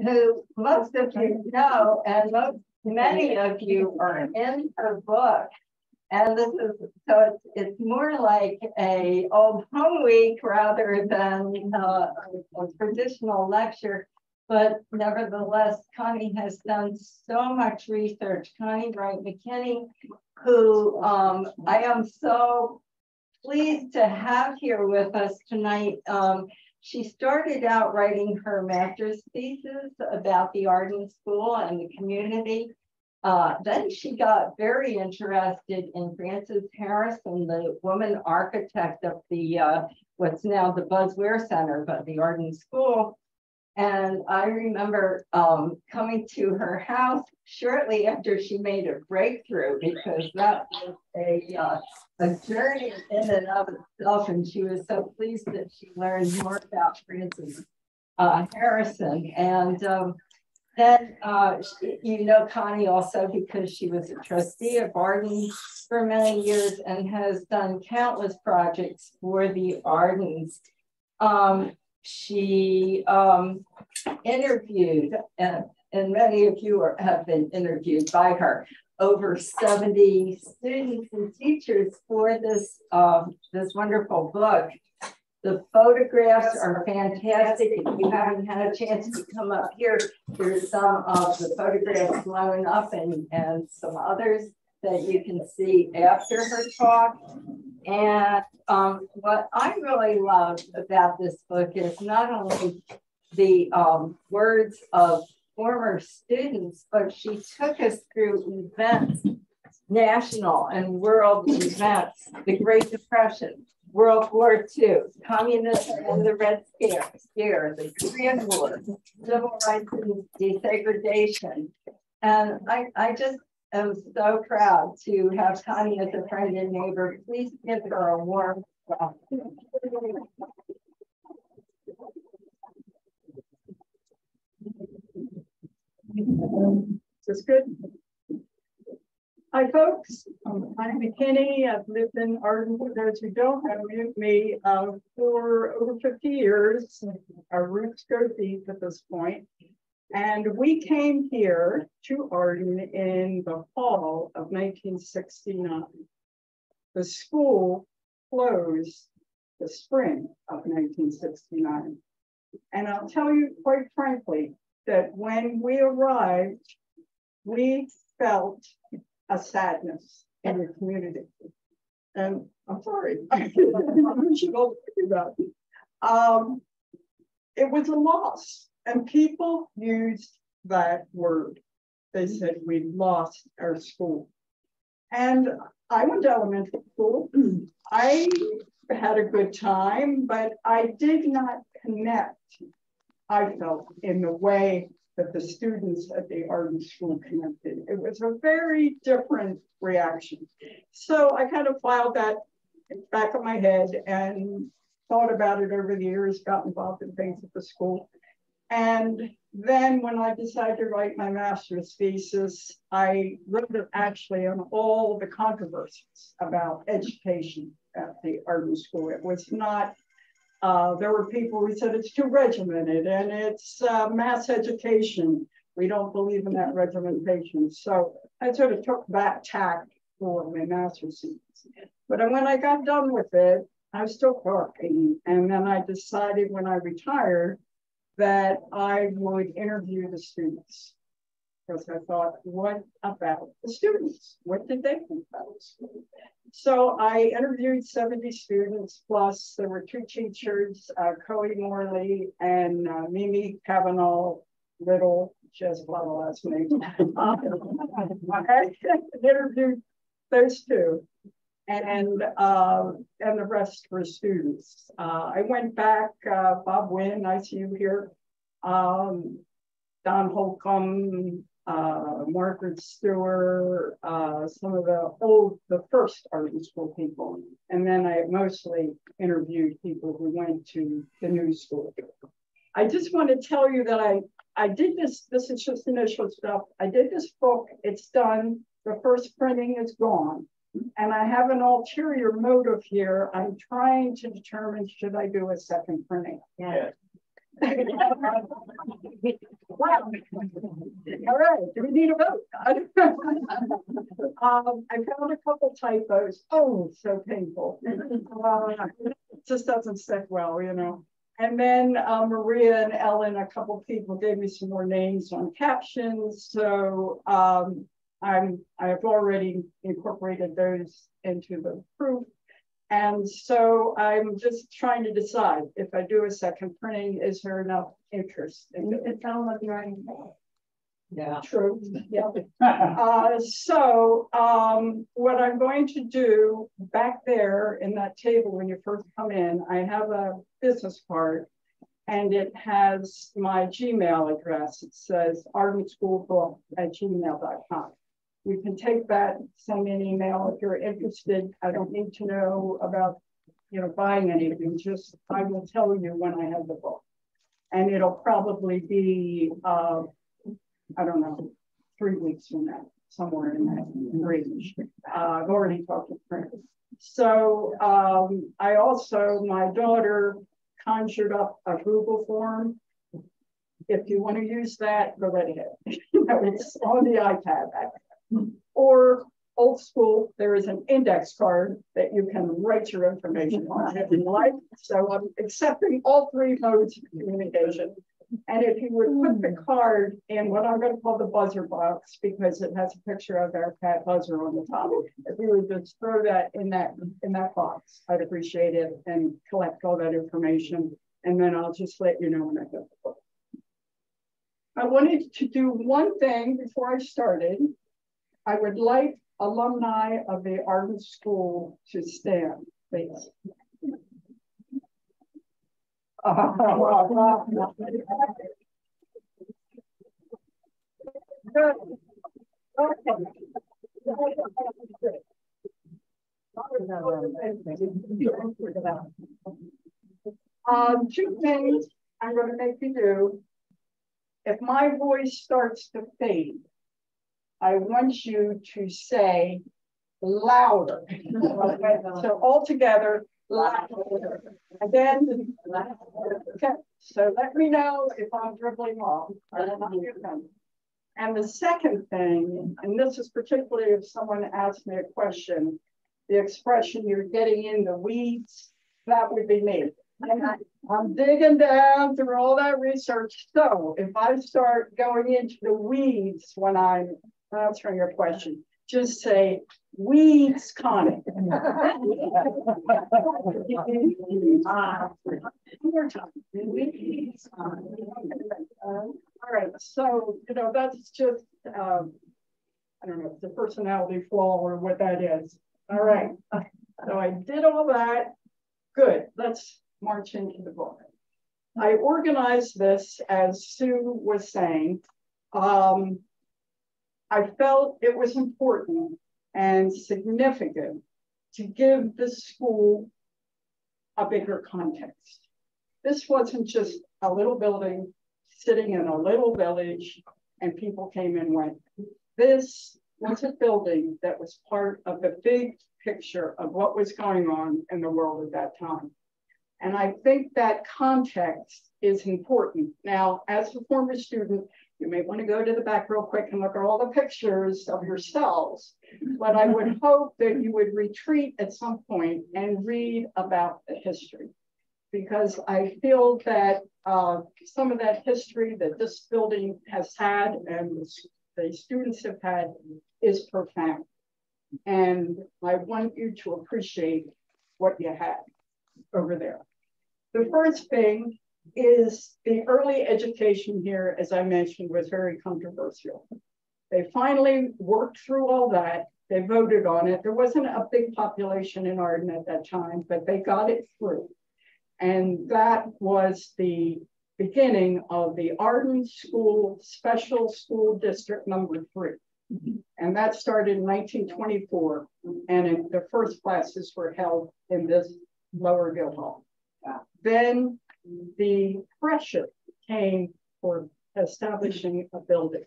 who most of you know, and many of you are in her book. And this is, so it's more like a old home week rather than a traditional lecture. But nevertheless, Connee has done so much research. Connee McKinney, who I am so pleased to have here with us tonight. She started out writing her master's thesis about the Arden School and the community. Then she got very interested in Frances Harrison, the woman architect of the what's now the Buzz Ware Center, but the Arden School. And I remember coming to her house shortly after she made a breakthrough, because that was a journey in and of itself. And she was so pleased that she learned more about Frances Harrison. And then, you know, Connee also because she was a trustee of Arden for many years and has done countless projects for the Ardens. She interviewed, and many of you have been interviewed by her, over 70 students and teachers for this, this wonderful book. The photographs are fantastic. If you haven't had a chance to come up here, there's some of the photographs blown up and some others that you can see after her talk. And what I really love about this book is not only the words of former students, but she took us through events, national and world events, the Great Depression, World War II, communism and the Red Scare, the Korean War, civil rights and desegregation. And I just am so proud to have Connee as a friend and neighbor. Please give her a warm welcome. Is this good? Hi, folks. I'm Connee McKinney. I've lived in Arden, for those who don't know me, for over 50 years. Our roots go deep at this point. And we came here to Arden in the fall of 1969. The school closed the spring of 1969. And I'll tell you quite frankly that when we arrived, we felt a sadness in the community. And I'm sorry, I should all think about it. It was a loss, and people used that word. They said we lost our school. And I went to elementary school. I had a good time, but I did not connect, I felt, in the way that the students at the Arden School connected. It was a very different reaction. So I kind of filed that back of my head and thought about it over the years, got involved in things at the school. And then when I decided to write my master's thesis, I wrote it actually on all the controversies about education at the Arden School. It was not, there were people who said it's too regimented and it's mass education. We don't believe in that regimentation. So I sort of took that tack for my master's thesis. But when I got done with it, I was still working. And then I decided when I retired that I would interview the students. Because I thought, what about the students? What did they think about the school? So I interviewed 70 students, plus there were two teachers, Cody Morley and Mimi Cavanaugh Little, just blah, blah, last name. I interviewed those two, and the rest were students. I went back, Bob Wynn, I see you here, Don Holcomb, Margaret Stewart, some of the first Arden School people. And then I mostly interviewed people who went to the new school. I just want to tell you that I did this is just initial stuff. I did this book, it's done. The first printing is gone. And I have an ulterior motive here. I'm trying to determine, should I do a second printing? Yeah. Wow. All right, do we need a vote? I found a couple typos. Oh, so painful. It just doesn't sit well, you know. And then Maria and Ellen, a couple people gave me some more names on captions. So I have already incorporated those into the proof. And so I'm just trying to decide if I do a second printing, is there enough interest? It sounds like you're already. Yeah, true. Yeah. What I'm going to do back there in that table when you first come in, I have a business card and it has my Gmail address. It says ardenschoolbook@gmail.com. You can take that, send me an email if you're interested. I don't need to know about, you know, buying anything. Just I will tell you when I have the book, and it'll probably be I don't know, 3 weeks from now, somewhere in that range. I've already talked to Brenda. So I also, my daughter conjured up a Google form. If you want to use that, go right ahead. It's on the iPad. Or old school, there is an index card that you can write your information on if you like. So I'm accepting all 3 modes of communication. And if you would put the card in what I'm going to call the buzzer box, because it has a picture of our cat Buzzer on the top, if you would just throw that in that box, I'd appreciate it, and collect all that information. And then I'll just let you know when I get the book. I wanted to do one thing before I started. I would like alumni of the Arden School to stand, please. Two things I'm going to make you do. If my voice starts to fade, I want you to say louder. So all together, louder. And then, okay, so let me know if I'm dribbling off. And the second thing, and this is particularly if someone asks me a question, the expression "you're getting in the weeds," that would be me. I'm digging down through all that research. So if I start going into the weeds when I'm answering your question, just say weeds, Connee. All right, so you know that's just I don't know, it's a personality flaw or what that is. All right, so I did all that. Good. Let's march into the book. I organized this as Sue was saying. I felt it was important and significant to give the school a bigger context. This wasn't just a little building sitting in a little village and people came and went. This was a building that was part of the big picture of what was going on in the world at that time. And I think that context is important. Now, as a former student, you may want to go to the back real quick and look at all the pictures of yourselves, but I would hope that you would retreat at some point and read about the history, because I feel that some of that history that this building has had and the students have had is profound. And I want you to appreciate what you had over there. The first thing is the early education here, as I mentioned, was very controversial. They finally worked through all that. They voted on it. There wasn't a big population in Arden at that time, but they got it through. And that was the beginning of the Arden School Special School District number 3. And that started in 1924. And the first classes were held in this lower Gild Hall. Then the pressure came for establishing a building.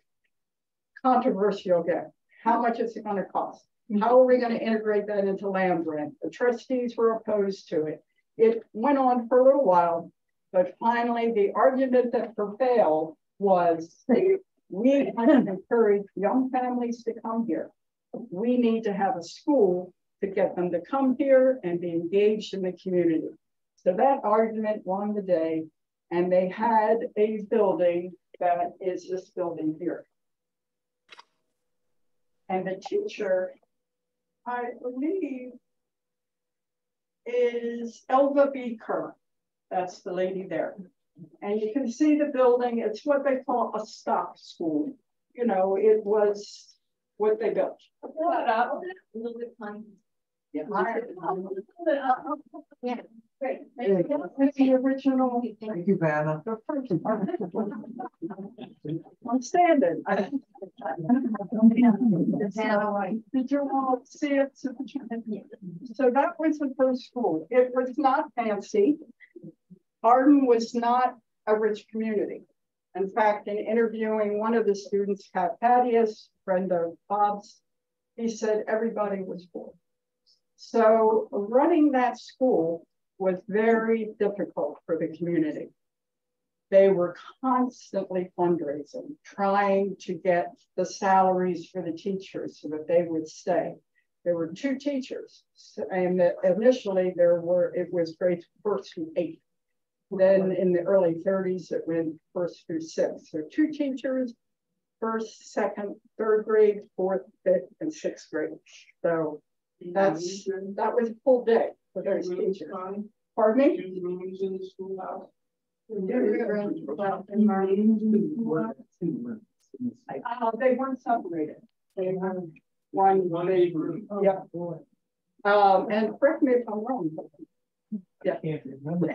Controversial again. How much is it going to cost? How are we going to integrate that into land rent? The trustees were opposed to it. It went on for a little while, But finally, the argument that prevailed was we have to encourage young families to come here. We need to have a school to get them to come here and be engaged in the community. So that argument won the day, and they had a building that is this building here. And the teacher, I believe, is Elva B. Kerr. That's the lady there. And you can see the building. It's what they call a stock school. You know, it was what they built. A little bit funny. Yeah. Yeah. Great. It's the original. Thank you, Vanna. The first I'm standing. Did you all see it? So that was the first school. It was not fancy. Arden was not a rich community. In fact, in interviewing one of the students, Kat Thaddeus, Brenda Bob's, he said everybody was poor. So running that school was very difficult for the community. They were constantly fundraising, trying to get the salaries for the teachers so that they would stay. There were 2 teachers, and initially it was grades 1st through 8th. Then in the early 30s, it went 1st through 6th. So 2 teachers, 1st, 2nd, 3rd grade, 4th, 5th, and 6th grade. So that was a full day for those teachers. Pardon me? In the schoolhouse. They weren't separated. They were one big group. Yeah. And correct me if I'm wrong. Yeah. I can't remember.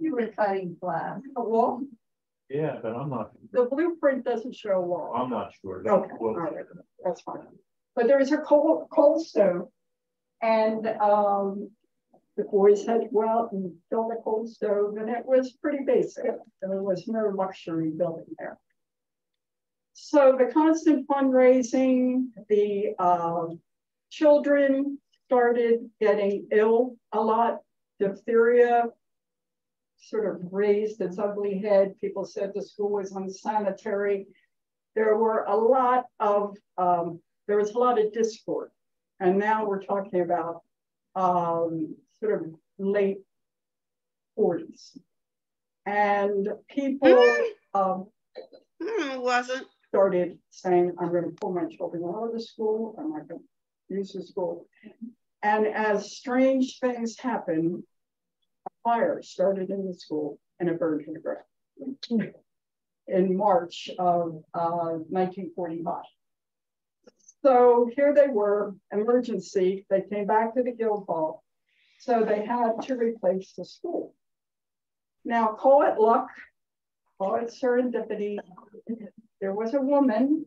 You were cutting glass. A wall? Yeah, but I'm not. The blueprint doesn't show a wall. I'm not sure. Okay, all right. That's fine. But there was a coal stove, and the boys had to go out and build a coal stove, and it was pretty basic. There was no luxury building there. So the constant fundraising, the children started getting ill a lot. Diphtheria sort of raised its ugly head. People said the school was unsanitary. There were a lot of, there was a lot of discord. And now we're talking about sort of late 40s. And people started saying, I'm going to pull my children out of the school. I'm not going to use the school. And as strange things happened, a fire started in the school and it burned to the ground in March of 1945. So here they were, emergency. They came back to the Gild Hall. So they had to replace the school. Now, call it luck, call it serendipity. There was a woman,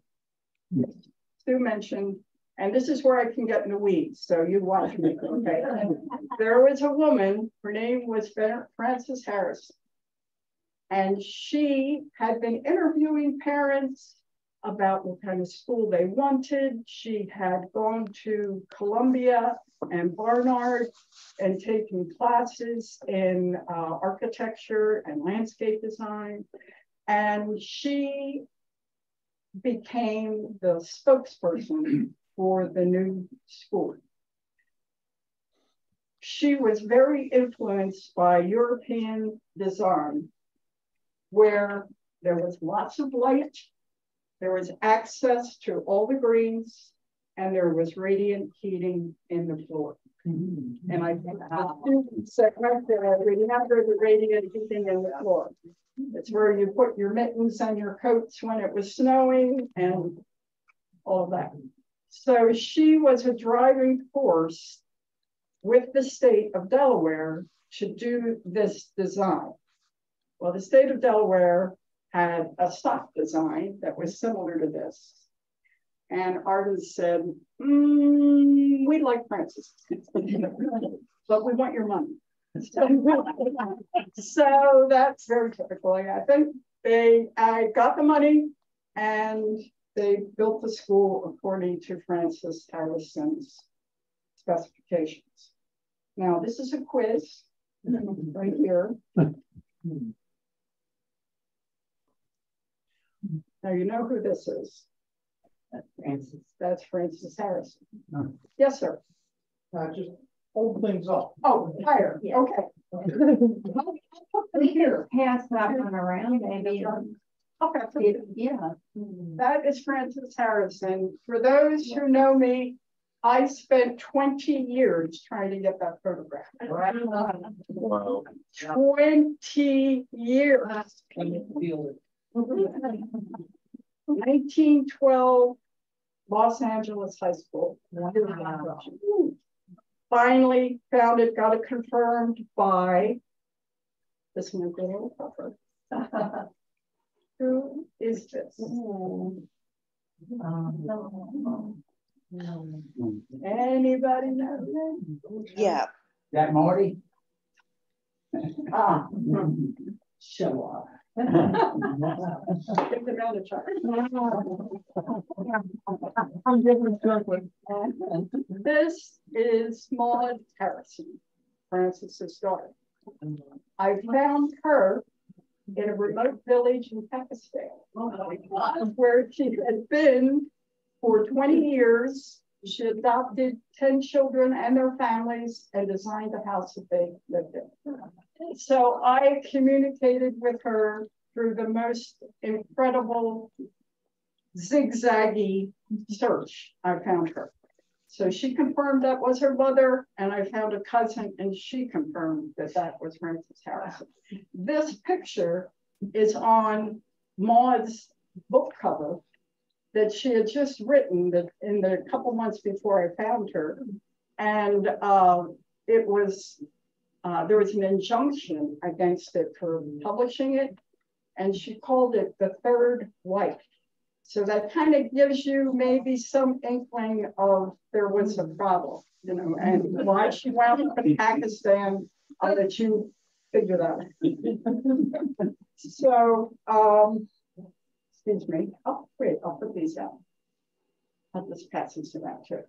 Sue mentioned, and this is where I can get in the weeds, so you watch me, okay? There was a woman, her name was Frances Harris, and she had been interviewing parents about what kind of school they wanted. She had gone to Columbia and Barnard and taken classes in architecture and landscape design. And she became the spokesperson for the new school. She was very influenced by European design, where there was lots of light, there was access to all the greens, and there was radiant heating in the floor. And I think the students that went there remember the radiant heating in the floor. It's where you put your mittens and your coats when it was snowing and all of that. So she was a driving force with the state of Delaware to do this design. Well, the state of Delaware had a stock design that was similar to this. And Arden said, we'd like Frances, but we want your money. So that's very typical. I think I got the money and they built the school according to Frances Harrison's specifications. Now, this is a quiz right here. Now, you know who this is. That's Francis. That's Francis Harrison. No. Yes, sir. Just hold things up. Oh, higher. Yeah. Okay. We can pass that one around, maybe. Okay. Yeah. That is Francis Harrison. For those who know me, I spent 20 years trying to get that photograph. Wow. 20 years. 1912, Los Angeles High School. Finally found it, got it confirmed by this one. Who is this? Anybody know that? Yeah. That Marty? Ah, Show off. give the man a try. This is Maud Harrison, Francis's daughter. I found her in a remote village in Pakistan, where she had been for 20 years. She adopted 10 children and their families and designed the house that they lived in. So I communicated with her through the most incredible zigzaggy search. I found her. So she confirmed that was her mother, and I found a cousin, and she confirmed that that was Francis Harrison. This picture is on Maud's book cover that she had just written in the couple months before I found her. And it was, there was an injunction against it for publishing it, and she called it The Third Wife. So that kind of gives you maybe some inkling of there was a problem, you know, and why she wound up in Pakistan, I'll let you figure that out. So, excuse me. Oh, wait, I'll put these out. I'll just pass these around too.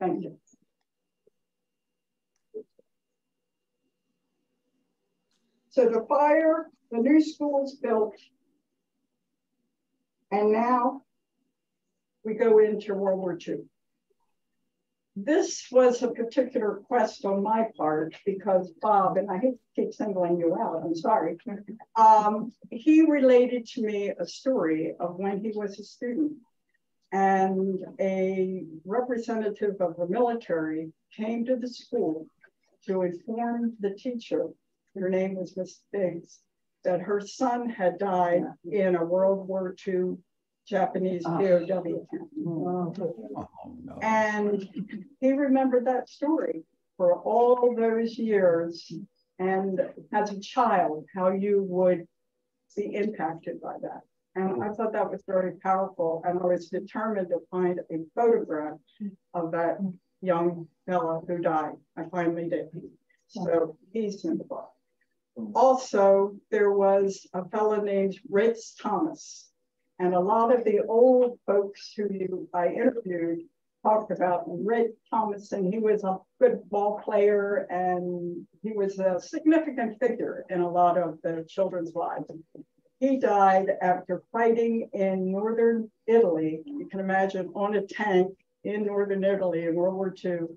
Thank you. So the new school's built, and now we go into World War II. This was a particular quest on my part because Bob, and I hate to keep singling you out, I'm sorry. He related to me a story of when he was a student, and a representative of the military came to the school to inform the teacher, her name was Miss Biggs, that her son had died in a World War II Japanese POW camp. Oh, no. And he remembered that story for all those years. And as a child, how you would be impacted by that. And I thought that was very powerful. And I was determined to find a photograph of that young fella who died. I finally did. So he's in the book. Also, there was a fellow named Ritz Thomas. And a lot of the old folks who I interviewed talked about Ritz Thomason. He was a good ball player, and he was a significant figure in a lot of the children's lives. He died after fighting in northern Italy. You can imagine, on a tank in northern Italy in World War II.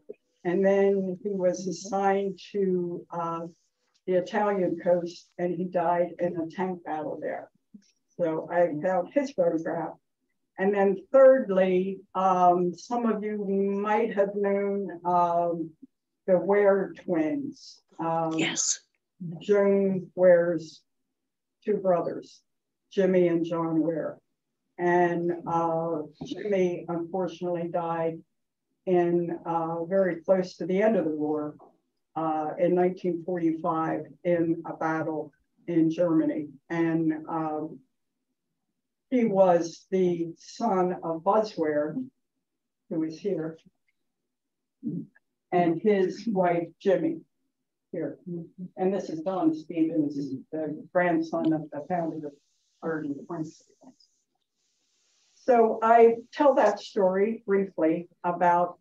And then he was assigned to the Italian coast, and he died in a tank battle there. So I found his photograph. And then thirdly, some of you might have known the Ware Twins. Yes. Joan Ware's two brothers, Jimmy and John Ware. And Jimmy unfortunately died in very close to the end of the war in 1945 in a battle in Germany. And he was the son of Buzz Ware, who is here, and his wife, Jimmy, here. And this is Don Stevens, the grandson of the founder of Arden School. So I tell that story briefly about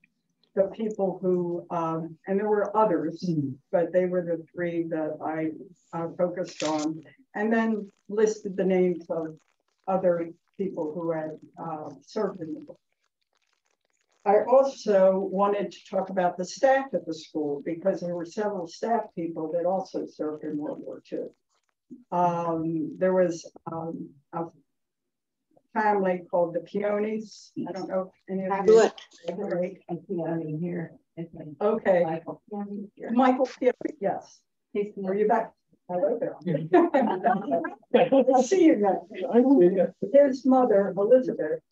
the people who, and there were others, but they were the three that I focused on, and then listed the names of other people who had served in the book. I also wanted to talk about the staff at the school because there were several staff people that also served in World War II. There was a family called the Peonies. I don't know if any of you. Right. A Peony here. Okay. Michael Peony here. Michael Peony, yes. Are you back? Hello there. I see you guys. His mother, Elizabeth,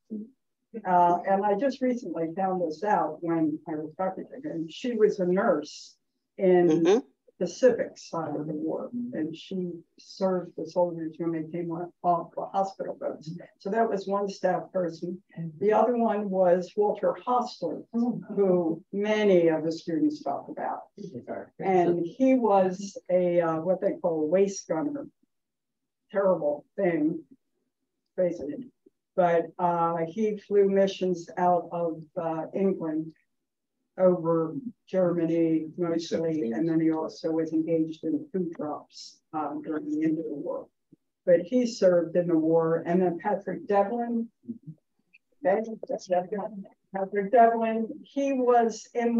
and I just recently found this out when I was talking to her. She was a nurse in the Pacific side of the war, and she served the soldiers when they came off the hospital boats. So that was one staff person. The other one was Walter Hostler, who many of the students talk about. And he was a what they call a waist gunner. Terrible thing, basically. But he flew missions out of England over Germany mostly, and then he also was engaged in food drops during the end of the war. But he served in the war, and then Patrick Devlin. Patrick Devlin, he was in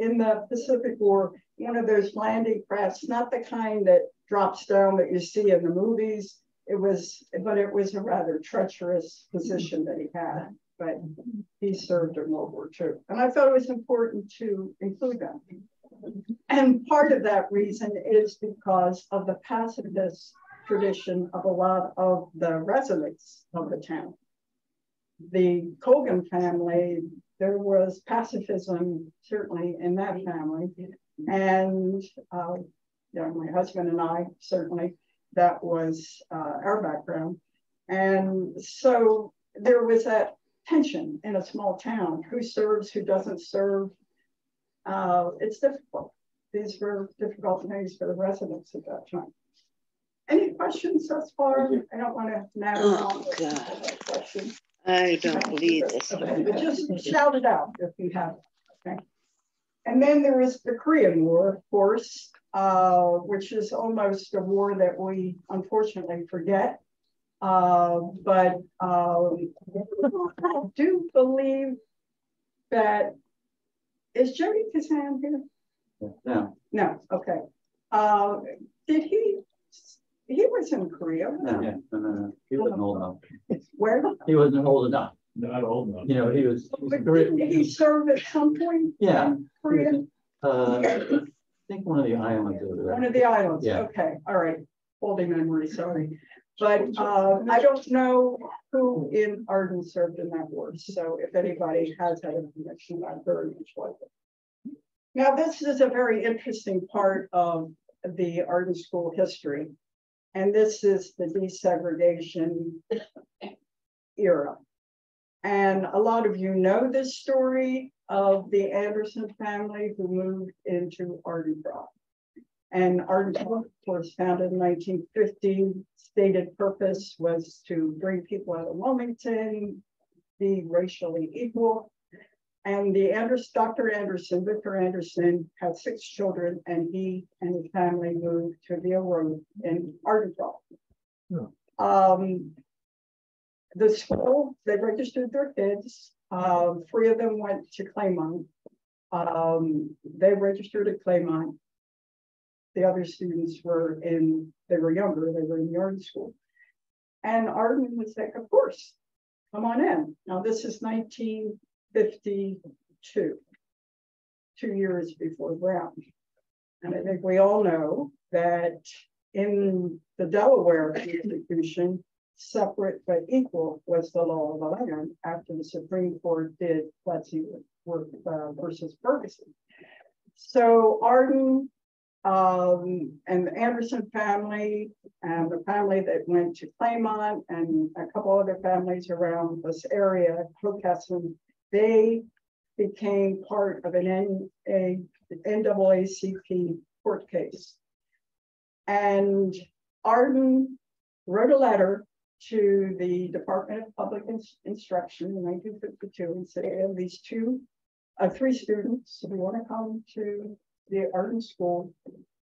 in the Pacific War, one of those landing crafts, not the kind that drops down that you see in the movies. But it was a rather treacherous position that he had. But he served in World War II. And I thought it was important to include that. And part of that reason is because of the pacifist tradition of a lot of the residents of the town. The Colgan family, there was pacifism certainly in that family. And my husband and I, certainly, that was our background. And so there was that tension in a small town, who serves, who doesn't serve. It's difficult. These were difficult things for the residents at that time. Any questions thus far? I don't want to narrow down the question. I don't believe this. Okay. But just shout it out if you have it. Okay. And then there is the Korean War, of course, which is almost a war that we unfortunately forget. But I do believe that, is Jody Kazan here? No. No, okay. Did he was in Korea? No. He wasn't old enough. Where? He wasn't old enough. Not old enough. You know, he was Didn't he serve at some point? Yeah. In Korea? I think one of the islands over there. One of the islands, Yeah. Okay, all right. Faulty memory, sorry. But I don't know who in Arden served in that war. So if anybody has that information, I'd very much like it. Now, this is a very interesting part of the Arden School history. And this is the desegregation era. And a lot of you know this story of the Anderson family who moved into Arden. And Arden School was founded in 1950. Stated purpose was to bring people out of Wilmington, be racially equal. And Dr. Anderson, Victor Anderson, had 6 children, and he and his family moved to Veal Road in Arden. The school, they registered their kids. 3 of them went to Claymont. They registered at Claymont. The other students were they were younger, they were in the Arden School. And Arden was like, of course, come on in. Now this is 1952, 2 years before Brown. And I think we all know that in the Delaware Constitution, separate but equal was the law of the land after the Supreme Court did Plessy versus Ferguson. So Arden and the Anderson family and the family that went to Claymont and a couple other families around this area, Hockessin, they became part of an NAACP court case. And Arden wrote a letter to the Department of Public Instruction in 1952 and said, I have these 2 3 students who want to come to the Arden School.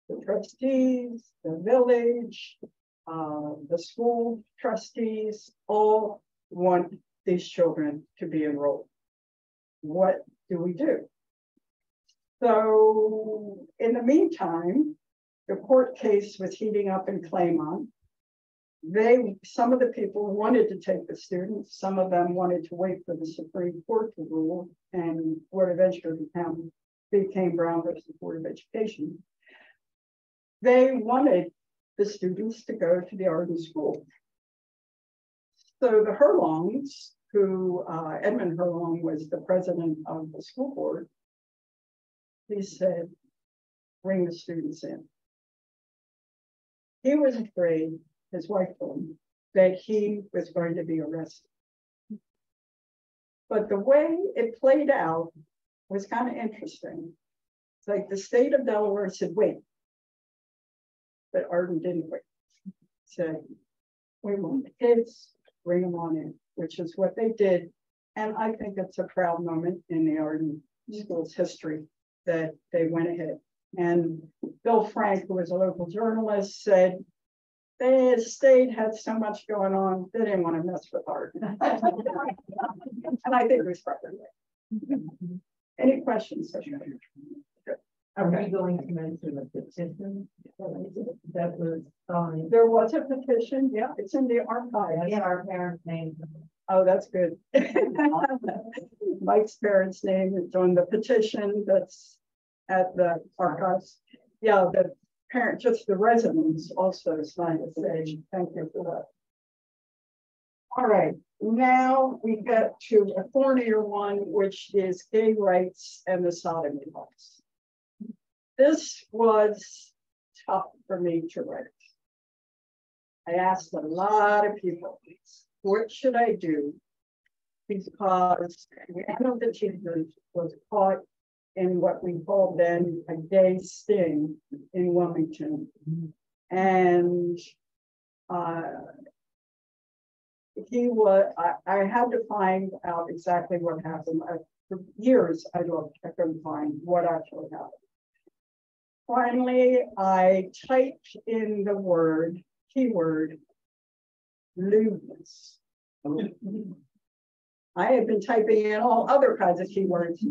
The trustees, the village, the school trustees, all want these children to be enrolled. What do we do? So in the meantime, the court case was heating up in Claymont. Some of the people wanted to take the students, some of them wanted to wait for the Supreme Court to rule, and what eventually became Brown versus Board of Education. They wanted the students to go to the Arden School. So the Hurlongs, who Edmund Hurlong was the president of the school board, he said, bring the students in. He was afraid, his wife told him, that he was going to be arrested. But the way it played out was kind of interesting. It's like the state of Delaware said, wait. But Arden didn't wait. Said, we want the kids, bring them on in, which is what they did. And I think it's a proud moment in the Arden School's history that they went ahead. And Bill Frank, who was a local journalist, said, the state had so much going on, they didn't want to mess with Arden. And I think it was probably right. Any questions? Are we going to mention a petition that was signed? There was a petition, yeah, it's in the archive. Yeah, our parents' names. Oh, that's good. Mike's parents' name is on the petition that's at the archives. Yeah, the parent, just the residents also signed a page. Thank you for that. All right, now we get to a thornier one, which is gay rights and the sodomy laws. This was tough for me to write. I asked a lot of people, what should I do? Because one of the teachers was caught in what we called then a gay sting in Wilmington. And I had to find out exactly what happened. For years I looked, I couldn't find what actually happened. Finally, I typed in the keyword, lewdness. I had been typing in all other kinds of keywords.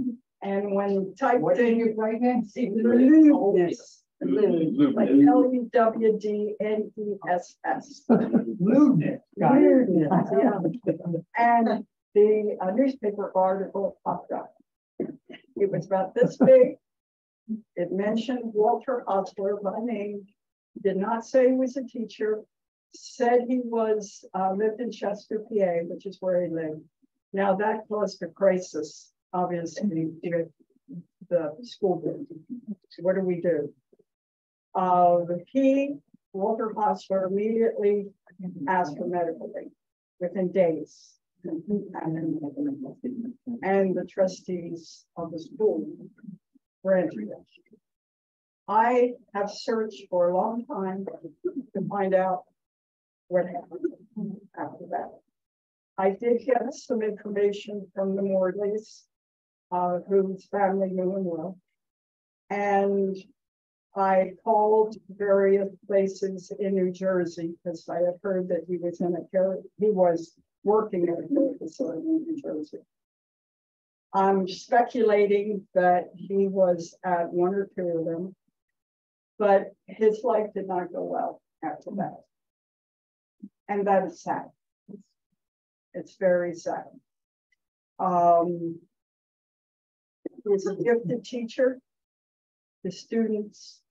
And when typed What did you write in? lewdness, like L-E-W-D-N-E-S-S. Lewdness. Lewdness, yeah. And the newspaper article popped up. It was about this big. It mentioned Walter Osler by name, did not say he was a teacher, said he was lived in Chester, PA, which is where he lived. Now that caused a crisis, obviously, with the school board. So what do we do? Walter Osler, immediately asked for medical leave within days. And the trustees of the school granted it. I have searched for a long time to find out what happened after that. I did get some information from the Morleys, whose family knew him well. And I called various places in New Jersey because I had heard that he was working at a care facility in New Jersey. I'm speculating that he was at 1 or 2 of them, but his life did not go well after that. And that is sad. It's very sad. He was a gifted teacher. The students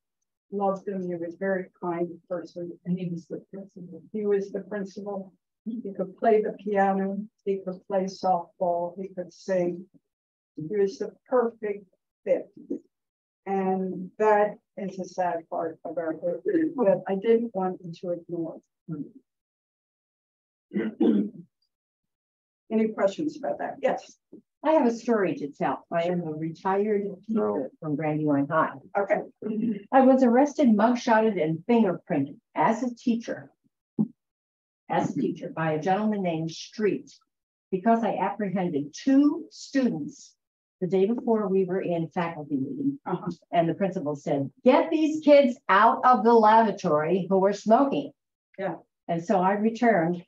loved him. He was a very kind person. And he was the principal. He was the principal. He could play the piano. He could play softball. He could sing. He was the perfect fit. And that is a sad part of our history, but I didn't want to ignore it. Any questions about that? Yes. I have a story to tell. I am a retired teacher from Brandywine High. Okay. I was arrested, mugshotted, and fingerprinted as a teacher by a gentleman named Street because I apprehended 2 students the day before we were in faculty meeting, and the principal said, "Get these kids out of the lavatory who were smoking." Yeah. And so I returned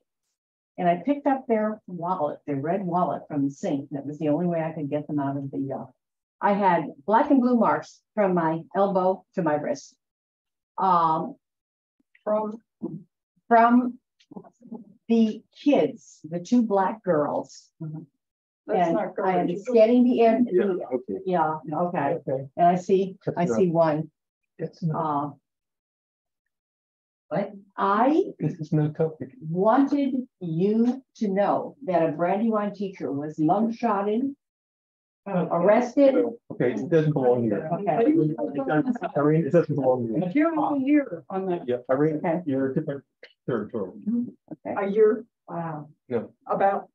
and I picked up their wallet, their red wallet from the sink. That was the only way I could get them out of the, I had black and blue marks from my elbow to my wrist. From the kids, the two black girls. That's And not I am correct. scanning the end. Yeah, okay. Yeah, okay. Okay. And I see one. It's not, What? I this is no topic. wanted you to know that a Brandywine teacher was mugshotted, arrested. Okay, it doesn't belong here. Okay. Irene, it doesn't belong here. You're a year on that, Yeah, Irene, Okay. you're a different territory. a year Wow. about,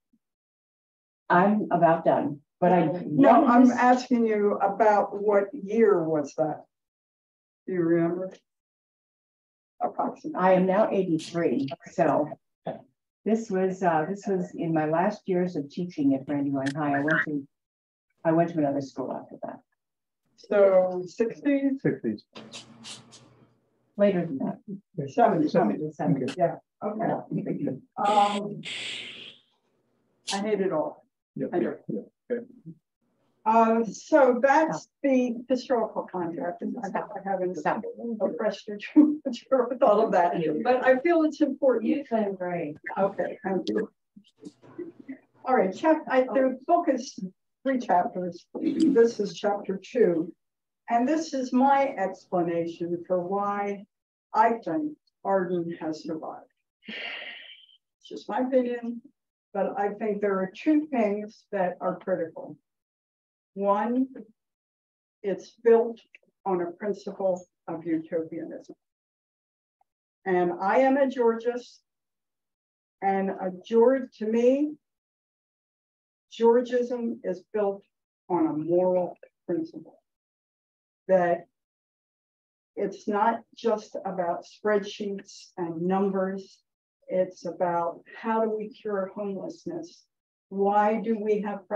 I'm about done, but I. no, I'm asking you about what year was that? Do you remember? Approximately. I am now 83, so this was in my last years of teaching at Brandywine High. I went to another school after that. So 60s, 60s. Later than that. 70s, 70s. yeah, okay. I hate it all. Yeah, I yeah, do. yeah. Okay. So that's the historical contract. And I haven't refreshed your with all of that, but I feel it's important. You sound great. Okay, thank you. All right, the book is 3 chapters. This is chapter 2. And this is my explanation for why I think Arden has survived. It's just my opinion, but I think there are 2 things that are critical. One, it's built on a principle of utopianism. And I am a Georgist, and to me, Georgism is built on a moral principle. That it's not just about spreadsheets and numbers. It's about how do we cure homelessness? Why do we have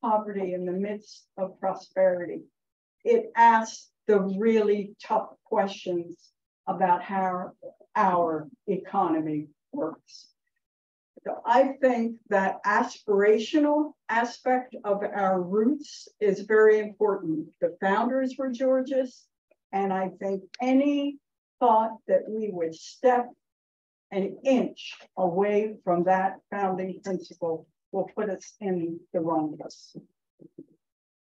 poverty in the midst of prosperity? It asks the really tough questions about how our economy works. So I think that aspirational aspect of our roots is very important. The founders were Georgists, and I think any thought that we would step an inch away from that founding principle will put us in the wrong place.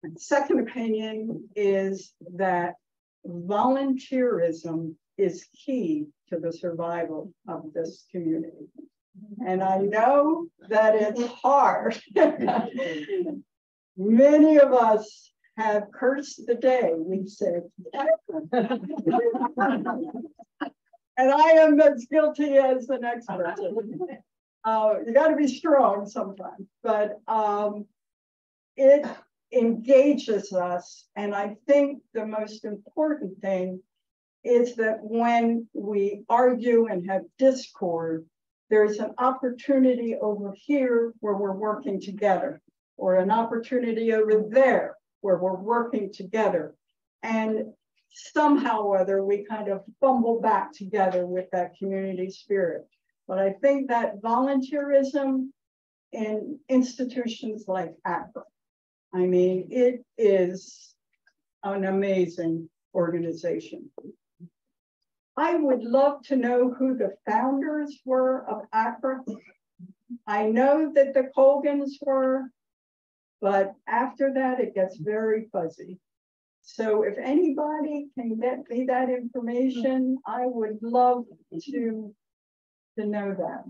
And second opinion is that volunteerism is key to the survival of this community. And I know that it's hard. Many of us have cursed the day we said, and I am as guilty as the next person. You got to be strong sometimes, but it engages us. And I think the most important thing is that when we argue and have discord, there's an opportunity over here where we're working together, or an opportunity over there where we're working together. And somehow or other, we kind of fumble back together with that community spirit. But I think that volunteerism in institutions like ACRA, I mean, it is an amazing organization. I would love to know who the founders were of ACRA. I know that the Colgans were, but after that, it gets very fuzzy. So if anybody can get me that information, I would love to know that.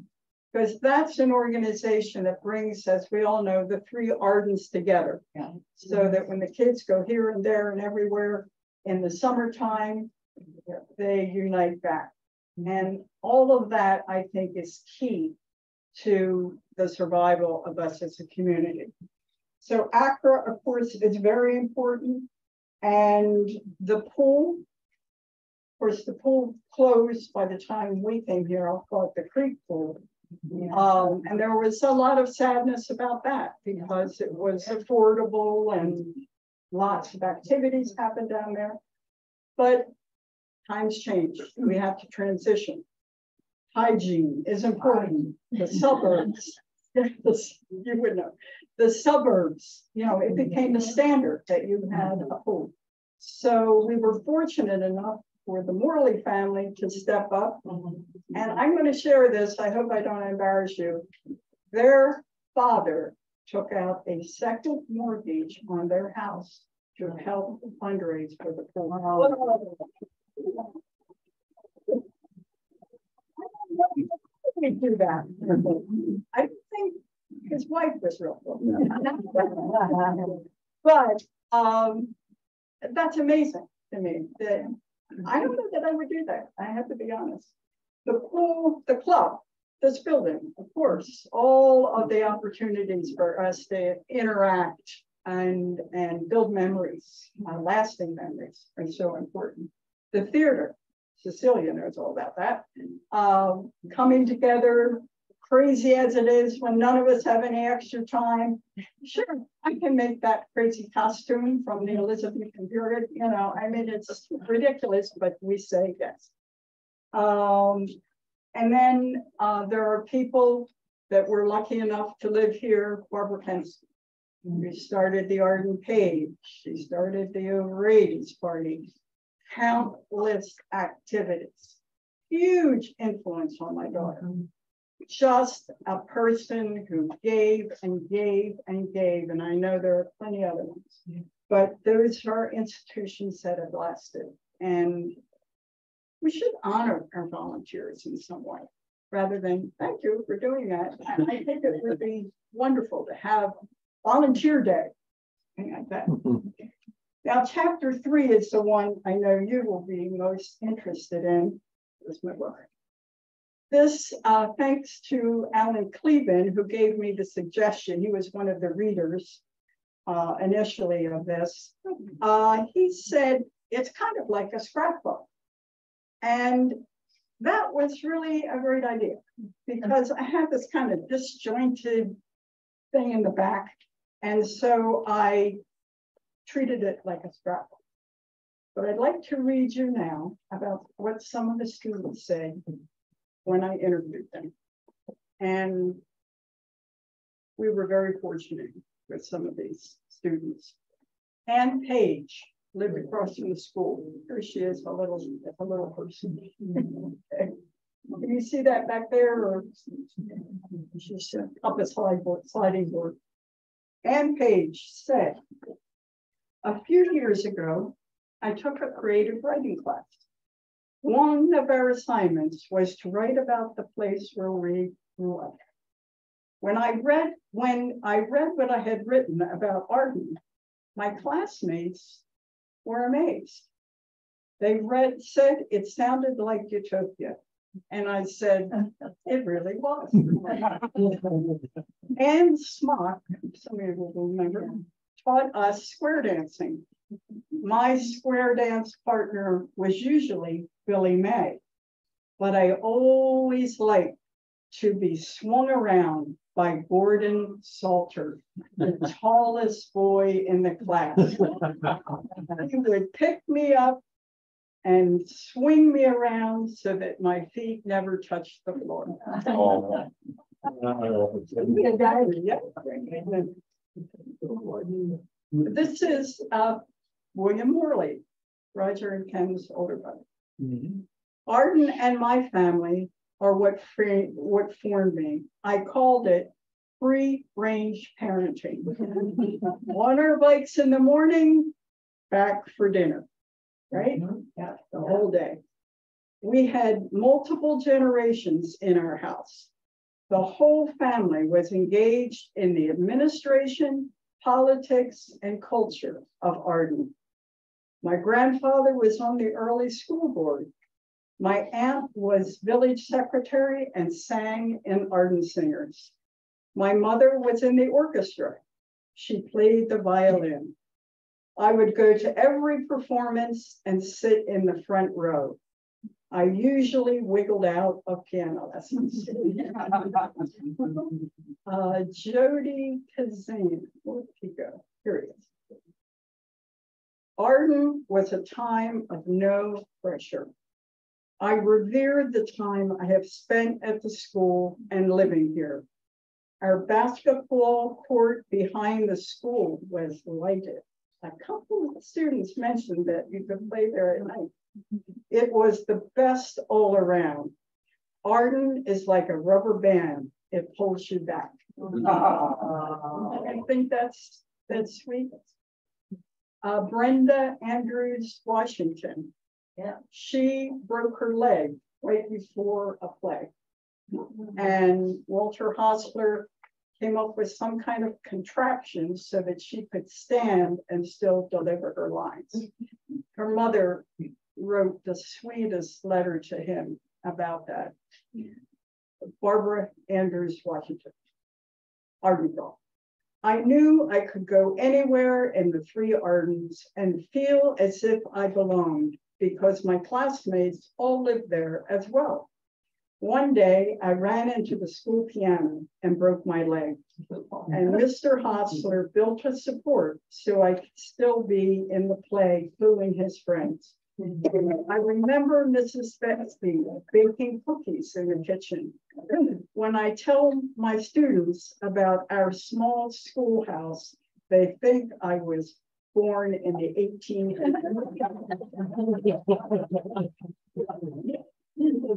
Because that's an organization that brings, as we all know, the 3 Ardens together. Yeah. So that when the kids go here and there and everywhere in the summertime, they unite back. And all of that, I think, is key to the survival of us as a community. So ACRA, of course, is very important. And the pool, of course, the pool closed by the time we came here. I'll call it the creek pool. And there was a lot of sadness about that because it was affordable and lots of activities happened down there. But times change. We have to transition. Hygiene is important. The suburbs, you would know, the suburbs, it became the standard that you had a home. So we were fortunate enough for the Morley family to step up. And I'm going to share this. I hope I don't embarrass you. Their father took out a second mortgage on their house to help fundraise for the poor. We do that. I think his wife was real cool. But that's amazing to me. That I don't know that I would do that. I have to be honest. The pool, the club, this building, of course, all of the opportunities for us to interact and build memories, lasting memories are so important. The theater, Cecilia knows all about that. Coming together, crazy as it is when none of us have any extra time. Sure, I can make that crazy costume from the Elizabethan period. I mean, it's ridiculous, but we say yes. And then there are people that were lucky enough to live here. Barbara Penske. We started the Arden Page. She started the over 80s party. Countless activities. Huge influence on my daughter. Just a person who gave and gave and gave. And I know there are plenty other ones. But those are institutions that have lasted. And we should honor our volunteers in some way, rather than thank you for doing that. I think it would be wonderful to have volunteer day, something like that. Now, chapter 3 is the one I know you will be most interested in. Here's my book. This, thanks to Alan Cleven, who gave me the suggestion. He was one of the readers initially of this. He said, it's kind of like a scrapbook. And that was really a great idea because I have this kind of disjointed thing in the back. And so I treated it like a scrapbook. But I'd like to read you now about what some of the students said when I interviewed them. And we were very fortunate with some of these students. Ann Page lived across from the school. Here she is, a little person. Okay. Can you see that back there? Or she's up a sliding board. Ann Page said, a few years ago, I took a creative writing class. One of our assignments was to write about the place where we grew up. When I read what I had written about Arden, my classmates were amazed. They said it sounded like utopia. And I said, it really was. Anne Smock, some of you will remember, taught us square dancing. My square dance partner was usually Billy May, but I always liked to be swung around by Gordon Salter, the tallest boy in the class. He would pick me up and swing me around so that my feet never touched the floor. This is William Morley, Roger and Ken's older brother. Arden and my family are what formed me. I called it free-range parenting. On our bikes in the morning, back for dinner, right? Yeah, the whole day. We had multiple generations in our house. The whole family was engaged in the administration, politics, and culture of Arden. My grandfather was on the early school board. My aunt was village secretary and sang in Arden Singers. My mother was in the orchestra. She played the violin. I would go to every performance and sit in the front row. I usually wiggled out of piano lessons. Jody Kazan, where did he go? Here he is. Arden was a time of no pressure. I revered the time I have spent at the school and living here. Our basketball court behind the school was lighted. A couple of students mentioned that you could play there at night. It was the best all around. Arden is like a rubber band. It pulls you back. I think that's sweet. Brenda Andrews Washington. Yeah, she broke her leg right before a play. And Walter Hostler came up with some kind of contraption so that she could stand and still deliver her lines. Her mother wrote the sweetest letter to him about that. Barbara Andrews Washington, Arden girl. I knew I could go anywhere in the 3 Ardens and feel as if I belonged because my classmates all lived there as well. One day I ran into the school piano and broke my leg. And Mr. Hostler built a support so I could still be in the play fooling his friends. I remember Mrs. Betsby baking cookies in the kitchen. When I tell my students about our small schoolhouse, they think I was born in the 1800s.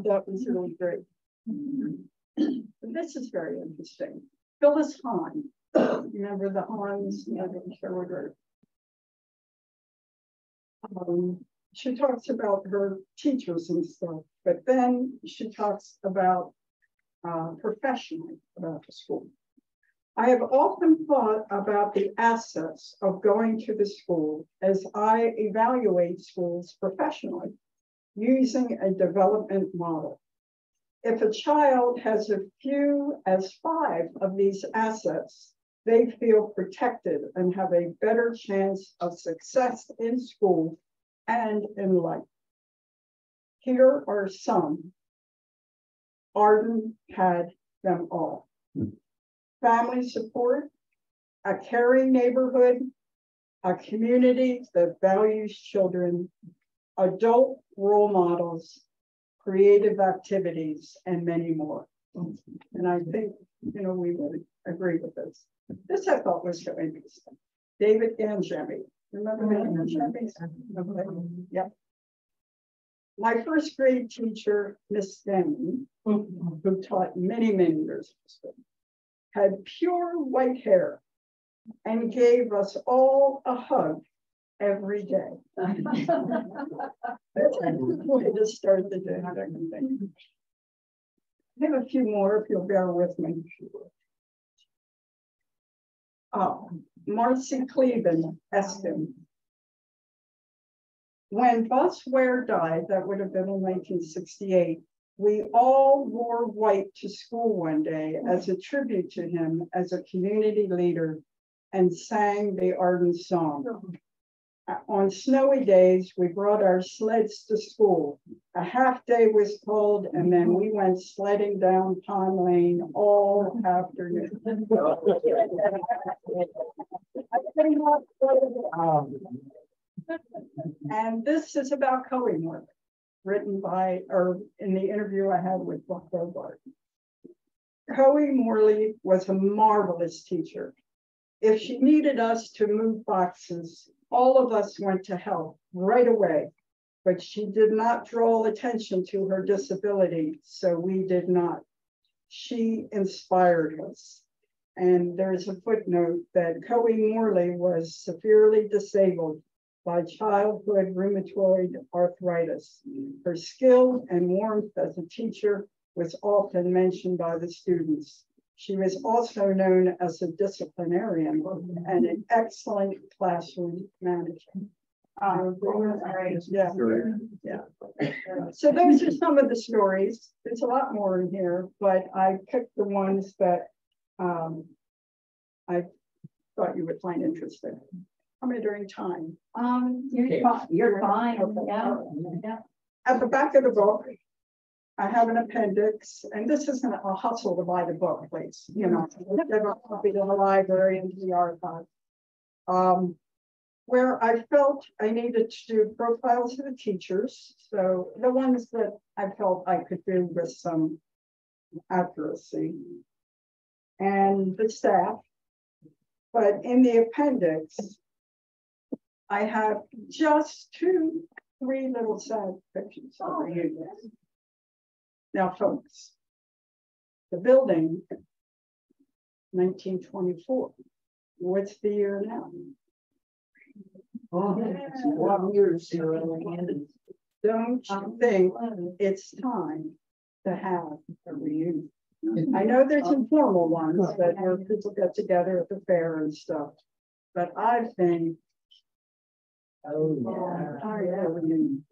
That was really great. This is very interesting. Phyllis Hahn, remember the Hahns? She talks about her teachers and stuff, but then she talks about professionally about the school. I have often thought about the assets of going to the school as I evaluate schools professionally, using a development model. If a child has as few as 5 of these assets, they feel protected and have a better chance of success in school and in life. Here are some. Arden had them all. Family support, a caring neighborhood, a community that values children, adult role models, creative activities, and many more. And I think, we would agree with this. This I thought was so interesting. David Ganjemi. Remember Ganjemi? Okay. Yep. My first grade teacher, Miss Stanton, who taught many, many years of school, had pure white hair and gave us all a hug every day. That's a good way to start the day. I have a few more if you'll bear with me. Marcy Cleven, Eston. When Buzz Ware died, that would have been in 1968, we all wore white to school one day as a tribute to him as a community leader and sang the Arden song. On snowy days, we brought our sleds to school. A half day was cold, and then we went sledding down Pond Lane all afternoon. And this is about coloring work, written by, or in the interview I had with Buck Bogart. Coe Morley was a marvelous teacher. If she needed us to move boxes, all of us went to help right away, but she did not draw attention to her disability, so we did not. She inspired us. And there's a footnote that Coe Morley was severely disabled by childhood rheumatoid arthritis. Her skill and warmth as a teacher was often mentioned by the students. She was also known as a disciplinarian and an excellent classroom manager. Yeah. So those are some of the stories. There's a lot more in here, but I picked the ones that I thought you would find interesting. How many during time? You're fine. Okay. Yeah. At the back of the book, I have an appendix, and this isn't a hustle to buy the book, please. You know, give a copy to the library and to the archive. Where I felt I needed to do profiles of the teachers. So the ones that I felt I could do with some accuracy, and the staff. But in the appendix, I have just 2, 3 little sad pictures of reunions. Now, folks, the building, 1924. What's the year now? Oh, Yeah. 1 years. Don't you think it's time to have a reunion? I know there's informal ones that where people get together at the fair and stuff, but I think reunion.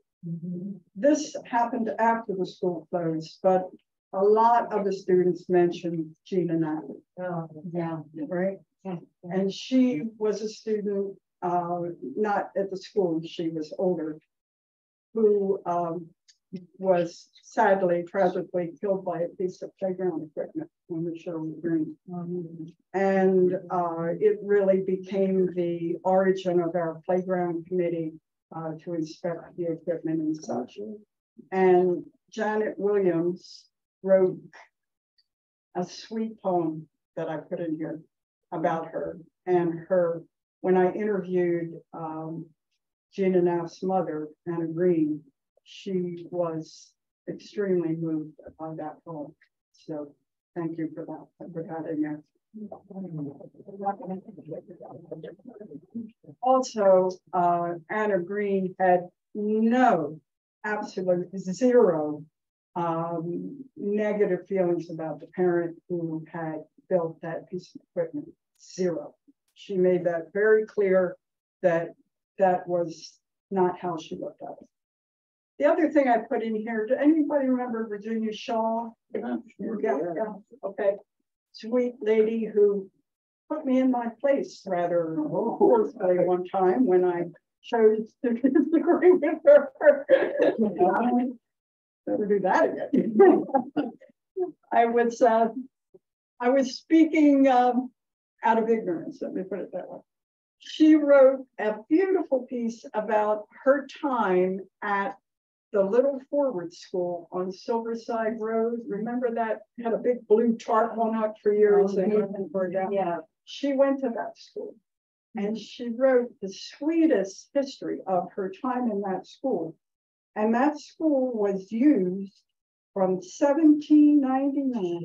This happened after the school closed, but a lot of the students mentioned Gina Natalie. Oh, Yeah. Right? And she was a student, not at the school, she was older, who was sadly, tragically killed by a piece of playground equipment on the Sherwood Green. And it really became the origin of our playground committee to inspect the equipment and such. And Janet Williams wrote a sweet poem that I put in here about her and her. When I interviewed Gina Naff's mother, Anna Green, she was extremely moved by that poem. So thank you for that, for having it. Also, Anna Green had absolute zero negative feelings about the parent who had built that piece of equipment. Zero. She made that very clear that that was not how she looked at it. The other thing I put in here, do anybody remember Virginia Shaw? Yeah. Okay. Sweet lady who put me in my place rather forcefully one time when I chose to disagree with her. Never do that again. I was speaking out of ignorance, let me put it that way. She wrote a beautiful piece about her time at the Little Forward School on Silverside Road. Remember that had a big blue tarp on up for years and nothing for that. Yeah. She went to that school and she wrote the sweetest history of her time in that school. And that school was used from 1799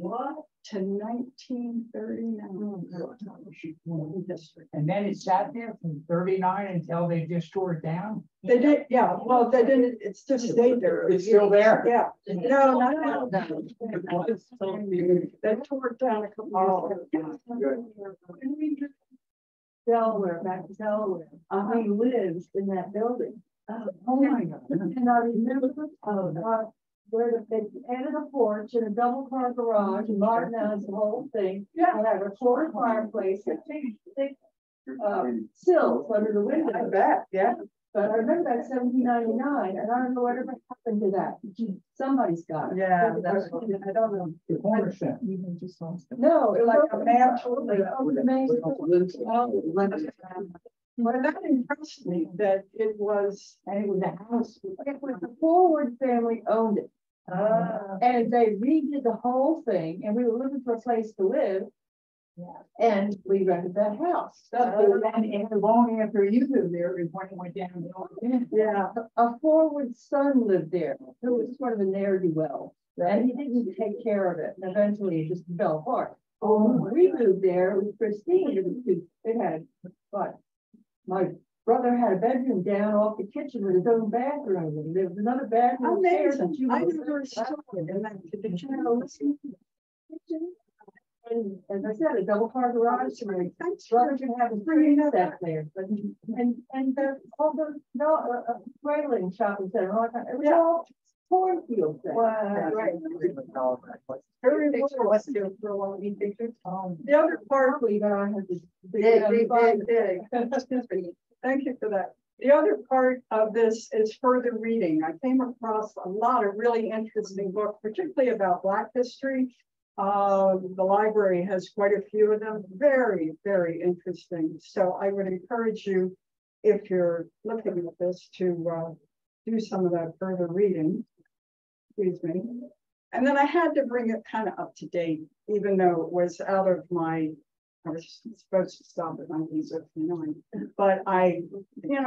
to 1939. And then it sat there from 39 until they just tore it down? They did, yeah. Well, they didn't, it's just stayed there. It's still there? Yeah. No, not now. They tore it down a couple years ago. Delaware, back to Delaware. He lives in that building. Oh my God. And I remember where they added a porch and a double car garage and modernized the whole thing. Yeah. And I have a quarter fireplace and thick sills under the window. I bet, yeah. But I remember that 1799, and I don't know whatever happened to that. Somebody's got it. Yeah, That's, I don't know. The corner set. No, it was Like a mantle. Well, that impressed me that it was And it was a house. It was the Forward family owned it. And they redid the whole thing, and we were looking for a place to live. Yeah. And we rented that house. And long after you lived there is when it went downhill again. yeah. A Forward son lived there, who was sort of a ne'er-do-well, and he didn't take care of it. And eventually it just fell apart. We moved there with Christine. It had what? My brother had a bedroom down off the kitchen with his own bathroom, and there was another bathroom upstairs. Amazing. I never saw it in that kitchen. And as I said, a double car garage. So my brother could have a free set there, but and all the Whaling shopping center, all that. It was all cornfields there. Right. Very well. The other part we got on had this big. Thank you for that. The other part of this is further reading. I came across a lot of really interesting books, particularly about Black history. The library has quite a few of them, very, very interesting. So I would encourage you, if you're looking at this, to do some of that further reading. Excuse me. And then I had to bring it kind of up to date, even though it was out of my, I was supposed to stop at 1969, but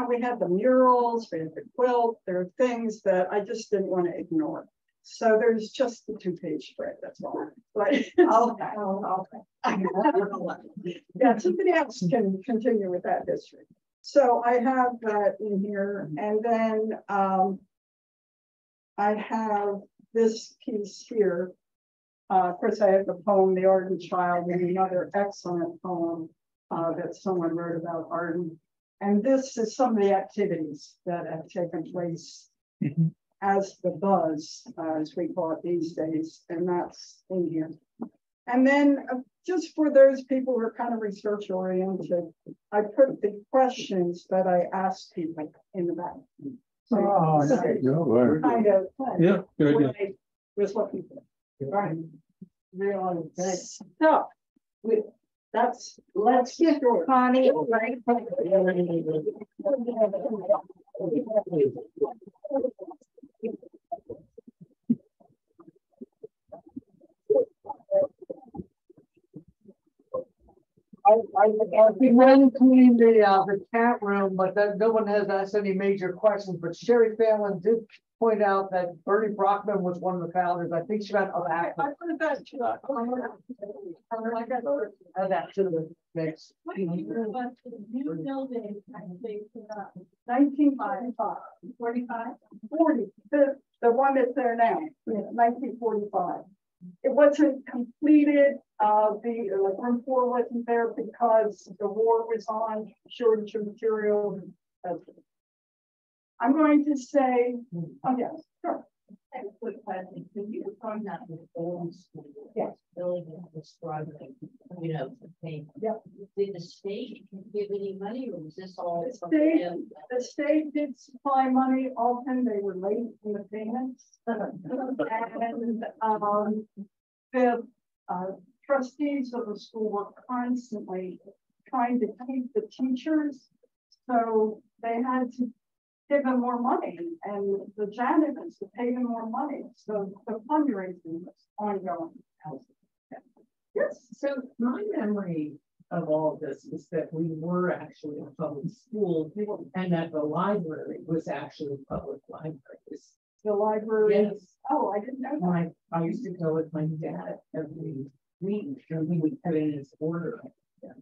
we had the murals, we had the quilt, there are things that I just didn't want to ignore. So there's just the 2-page spread, that's all. But yeah, somebody else can continue with that history. So I have that in here, and then I have this piece here. Of course, I have the poem, The Arden Child, and another excellent poem that someone wrote about Arden. And this is some of the activities that have taken place as the Buzz, as we call it these days, and that's in here. And then just for those people who are kind of research oriented, I put the questions that I asked people in the back. So kind of Yeah, good idea. what I was looking for. Right. Really good stuff. Let's get Connie. I've been cleaning the chat room, but no one has asked any major questions. But Sherry Phelan did point out that Bertie Brockman was one of the founders. I think she got I put that to add that to the mix. 1945. 40. The one that's there now, 1945. It wasn't completed. The room 4 wasn't there because the war was on, shortage of material. I'm going to say, oh yes, sure. I have a quick question. Can you confirm that with old school? Yes. Building was struggling, to pay. Yep. Did the state give any money, or was this all? The state did supply money. Often they were late in the payments. And the trustees of the school were constantly trying to keep the teachers, so they had to give them more money, and the janitors to pay them more money. So the fundraising was ongoing. Yes. So my memory of all of this is that we were actually a public school, and that the library was actually public libraries. The library. Yes. Oh, I didn't know that. I used to go with my dad every week, and we would put in his order,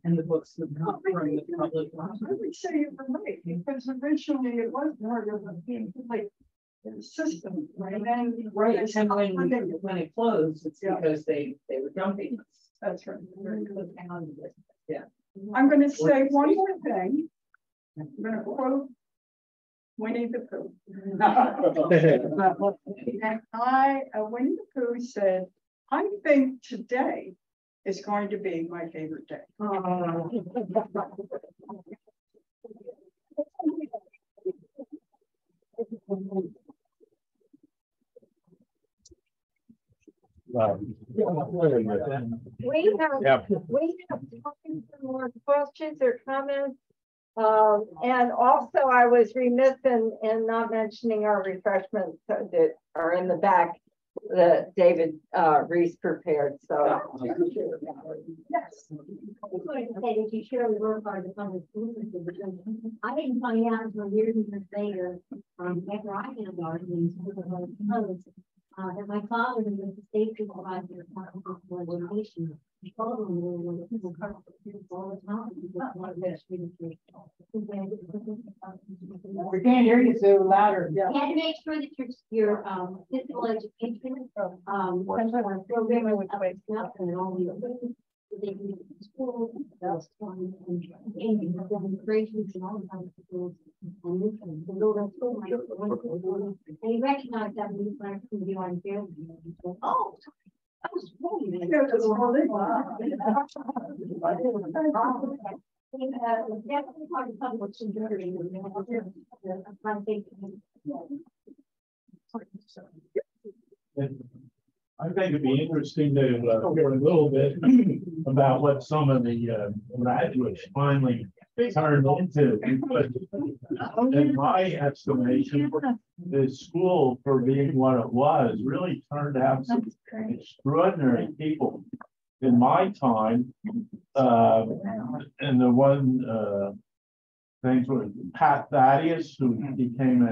and the books would come from the public I library. would say you're right, because originally it was more of a like system, right? And then Right, and when it closed, it's Yeah. because they were dumping us. that's right. Yeah. I'm going to say one more thing. I'm going to quote Winnie the Pooh. And Winnie the Pooh said, "I think today is going to be my favorite day." We have time for more questions or comments. And also I was remiss in not mentioning our refreshments that are in the back that David Reese prepared. So Yes. I didn't find out until years later, after I had gardening, that my father was the state supervisor for education. He told me when the people come all the time. We can't hear you so louder. You have to make sure that your physical education program is up and all the they can school, demonstrations and all kinds of things. And he recognized that when I could be on here. Oh, that was I think it'd be interesting to hear a little bit about what some of the graduates finally turned into. But in my estimation, the school, for being what it was, really turned out some extraordinary people. In my time, and the one things with Pat Thaddeus, who became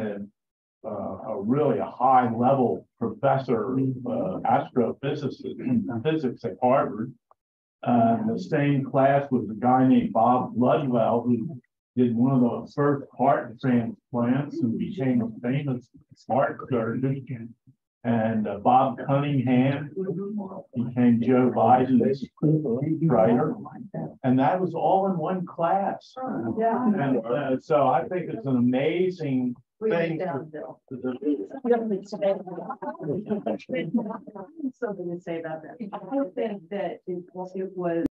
a really high level professor of astrophysicist in physics at Harvard. The same class was a guy named Bob Bloodwell, who did one of the first heart transplants and became a famous heart surgeon. And Bob Cunningham became Joe Biden's writer. And that was all in one class. And so I think it's an amazing thing. Something to say about that. I think that it was